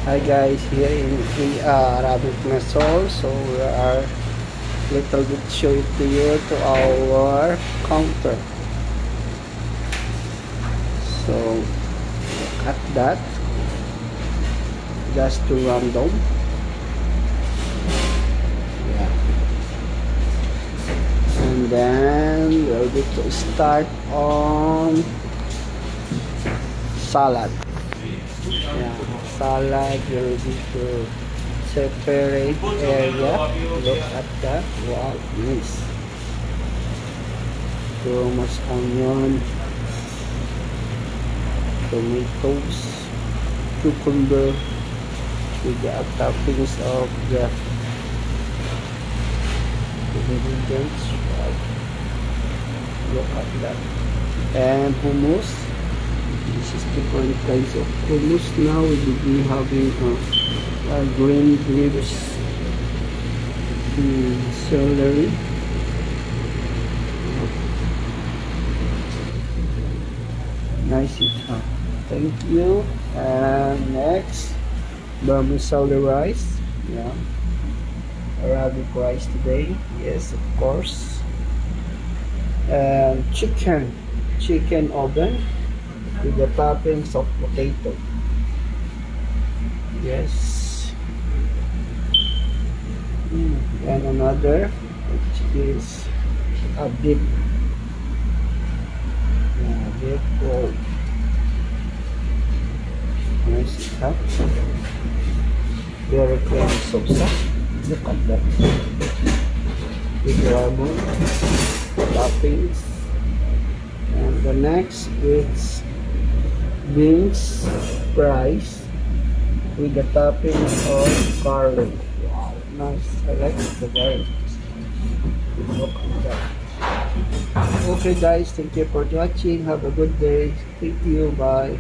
Hi guys, here in Arabic Mesol. So we are little bit show it to you to our counter. So look at that, just to random. Yeah. And then we'll get to start on salad. Yeah, salad will be to separate area. Look at that. Wow, nice. So much onion, tomatoes, cucumber with the toppings of the ingredients. Wow. Look at that. And hummus. This is different kinds of hummus. Now we will be having green leaves, celery, nice it, huh? Thank you. And next, vermicelli rice. Yeah, Arabic rice today. Yes, of course. And chicken oven with the toppings of potato. Yes. And another, which is a beef. Yeah, beef roll. Nice stuff. Very creamy salsa. Look at that. With lemon toppings. And the next is beans fries with the toppings of garlic. Wow, nice. I like it very much. Look at that. Okay guys, thank you for watching. Have a good day. Thank you. Bye.